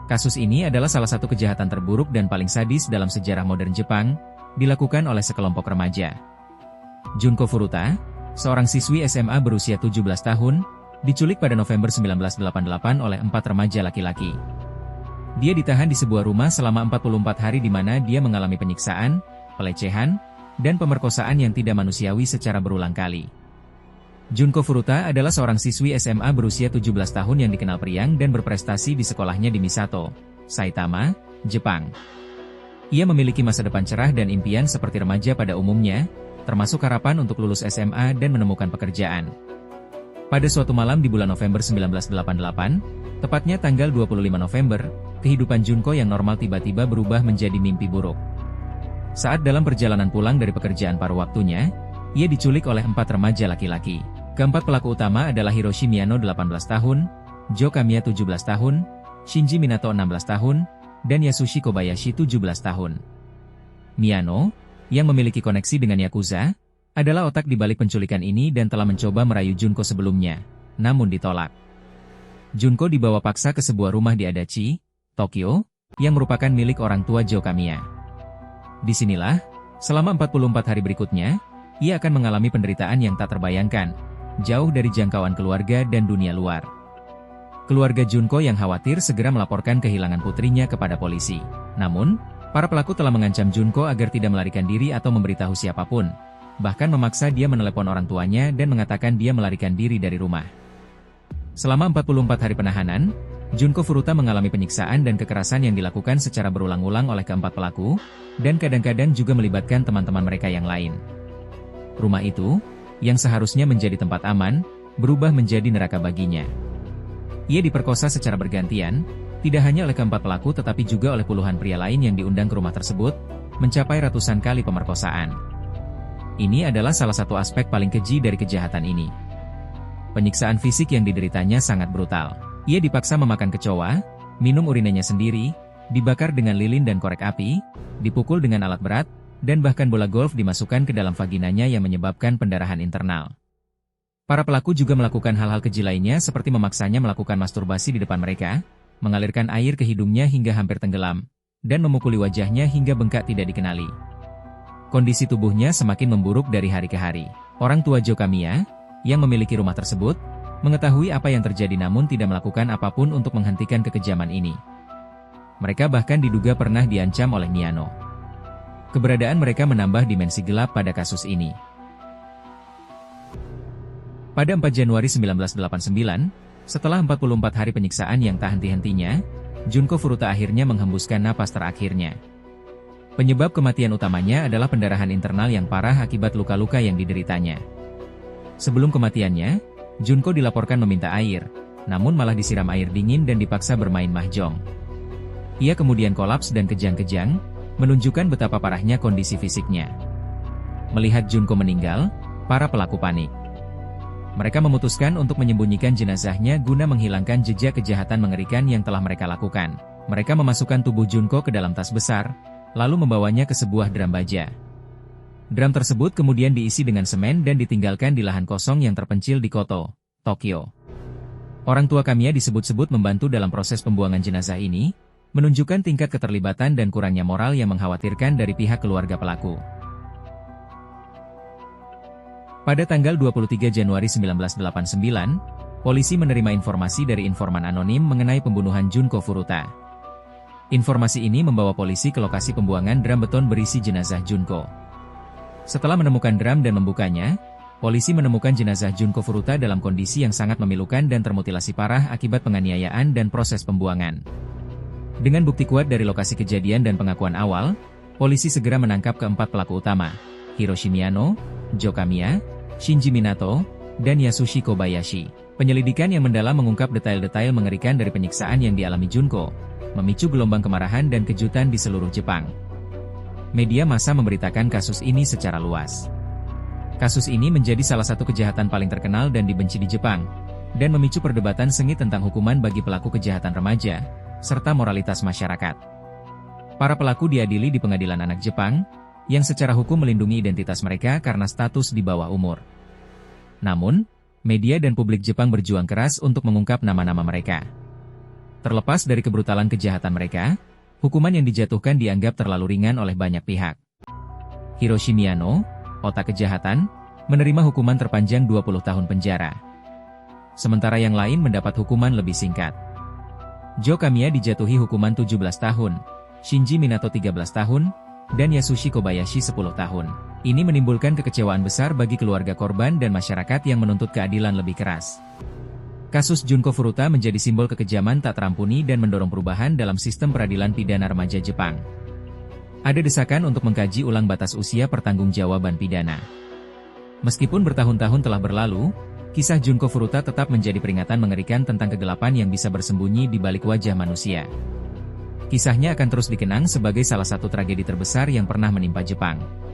Kasus ini adalah salah satu kejahatan terburuk dan paling sadis dalam sejarah modern Jepang, dilakukan oleh sekelompok remaja. Junko Furuta, seorang siswi SMA berusia 17 tahun, diculik pada November 1988 oleh 4 remaja laki-laki. Dia ditahan di sebuah rumah selama 44 hari di mana dia mengalami penyiksaan, pelecehan, dan pemerkosaan yang tidak manusiawi secara berulang kali. Junko Furuta adalah seorang siswi SMA berusia 17 tahun yang dikenal periang dan berprestasi di sekolahnya di Misato, Saitama, Jepang. Ia memiliki masa depan cerah dan impian seperti remaja pada umumnya, termasuk harapan untuk lulus SMA dan menemukan pekerjaan. Pada suatu malam di bulan November 1988, tepatnya tanggal 25 November, kehidupan Junko yang normal tiba-tiba berubah menjadi mimpi buruk. Saat dalam perjalanan pulang dari pekerjaan paruh waktunya, ia diculik oleh 4 remaja laki-laki. Keempat pelaku utama adalah Hiroshi Miyano 18 tahun, Jo Kamiya 17 tahun, Shinji Minato 16 tahun, dan Yasushi Kobayashi 17 tahun. Miyano, yang memiliki koneksi dengan Yakuza, adalah otak di balik penculikan ini dan telah mencoba merayu Junko sebelumnya, namun ditolak. Junko dibawa paksa ke sebuah rumah di Adachi, Tokyo, yang merupakan milik orang tua Jo Kamiya. Disinilah, selama 44 hari berikutnya, ia akan mengalami penderitaan yang tak terbayangkan, jauh dari jangkauan keluarga dan dunia luar. Keluarga Junko yang khawatir segera melaporkan kehilangan putrinya kepada polisi. Namun, para pelaku telah mengancam Junko agar tidak melarikan diri atau memberitahu siapapun, bahkan memaksa dia menelepon orang tuanya dan mengatakan dia melarikan diri dari rumah. Selama 44 hari penahanan, Junko Furuta mengalami penyiksaan dan kekerasan yang dilakukan secara berulang-ulang oleh keempat pelaku, dan kadang-kadang juga melibatkan teman-teman mereka yang lain. Rumah itu, yang seharusnya menjadi tempat aman, berubah menjadi neraka baginya. Ia diperkosa secara bergantian, tidak hanya oleh keempat pelaku tetapi juga oleh puluhan pria lain yang diundang ke rumah tersebut, mencapai ratusan kali pemerkosaan. Ini adalah salah satu aspek paling keji dari kejahatan ini. Penyiksaan fisik yang dideritanya sangat brutal. Ia dipaksa memakan kecoa, minum urinanya sendiri, dibakar dengan lilin dan korek api, dipukul dengan alat berat, dan bahkan bola golf dimasukkan ke dalam vaginanya yang menyebabkan pendarahan internal. Para pelaku juga melakukan hal-hal keji lainnya seperti memaksanya melakukan masturbasi di depan mereka, mengalirkan air ke hidungnya hingga hampir tenggelam, dan memukuli wajahnya hingga bengkak tidak dikenali. Kondisi tubuhnya semakin memburuk dari hari ke hari. Orang tua Jo Kamiya, yang memiliki rumah tersebut, mengetahui apa yang terjadi namun tidak melakukan apapun untuk menghentikan kekejaman ini. Mereka bahkan diduga pernah diancam oleh Miyano. Keberadaan mereka menambah dimensi gelap pada kasus ini. Pada 4 Januari 1989, setelah 44 hari penyiksaan yang tak henti-hentinya, Junko Furuta akhirnya menghembuskan napas terakhirnya. Penyebab kematian utamanya adalah pendarahan internal yang parah akibat luka-luka yang dideritanya. Sebelum kematiannya, Junko dilaporkan meminta air, namun malah disiram air dingin dan dipaksa bermain mahjong. Ia kemudian kolaps dan kejang-kejang, menunjukkan betapa parahnya kondisi fisiknya. Melihat Junko meninggal, para pelaku panik. Mereka memutuskan untuk menyembunyikan jenazahnya guna menghilangkan jejak kejahatan mengerikan yang telah mereka lakukan. Mereka memasukkan tubuh Junko ke dalam tas besar, lalu membawanya ke sebuah drum baja. Drum tersebut kemudian diisi dengan semen dan ditinggalkan di lahan kosong yang terpencil di Koto, Tokyo. Orang tua Kamiya disebut-sebut membantu dalam proses pembuangan jenazah ini, menunjukkan tingkat keterlibatan dan kurangnya moral yang mengkhawatirkan dari pihak keluarga pelaku. Pada tanggal 23 Januari 1989, polisi menerima informasi dari informan anonim mengenai pembunuhan Junko Furuta. Informasi ini membawa polisi ke lokasi pembuangan drum beton berisi jenazah Junko. Setelah menemukan drum dan membukanya, polisi menemukan jenazah Junko Furuta dalam kondisi yang sangat memilukan dan termutilasi parah akibat penganiayaan dan proses pembuangan. Dengan bukti kuat dari lokasi kejadian dan pengakuan awal, polisi segera menangkap keempat pelaku utama, Hiroshi Miyano, Jo Kamiya, Shinji Minato, dan Yasushi Kobayashi. Penyelidikan yang mendalam mengungkap detail-detail mengerikan dari penyiksaan yang dialami Junko, memicu gelombang kemarahan dan kejutan di seluruh Jepang. Media massa memberitakan kasus ini secara luas. Kasus ini menjadi salah satu kejahatan paling terkenal dan dibenci di Jepang, dan memicu perdebatan sengit tentang hukuman bagi pelaku kejahatan remaja, serta moralitas masyarakat. Para pelaku diadili di pengadilan anak Jepang, yang secara hukum melindungi identitas mereka karena status di bawah umur. Namun, media dan publik Jepang berjuang keras untuk mengungkap nama-nama mereka. Terlepas dari kebrutalan kejahatan mereka, hukuman yang dijatuhkan dianggap terlalu ringan oleh banyak pihak. Hiroshi Miyano, otak kejahatan, menerima hukuman terpanjang 20 tahun penjara. Sementara yang lain mendapat hukuman lebih singkat. Jo Kamiya dijatuhi hukuman 17 tahun, Shinji Minato 13 tahun, dan Yasushi Kobayashi 10 tahun. Ini menimbulkan kekecewaan besar bagi keluarga korban dan masyarakat yang menuntut keadilan lebih keras. Kasus Junko Furuta menjadi simbol kekejaman tak terampuni dan mendorong perubahan dalam sistem peradilan pidana remaja Jepang. Ada desakan untuk mengkaji ulang batas usia pertanggungjawaban pidana. Meskipun bertahun-tahun telah berlalu, kisah Junko Furuta tetap menjadi peringatan mengerikan tentang kegelapan yang bisa bersembunyi di balik wajah manusia. Kisahnya akan terus dikenang sebagai salah satu tragedi terbesar yang pernah menimpa Jepang.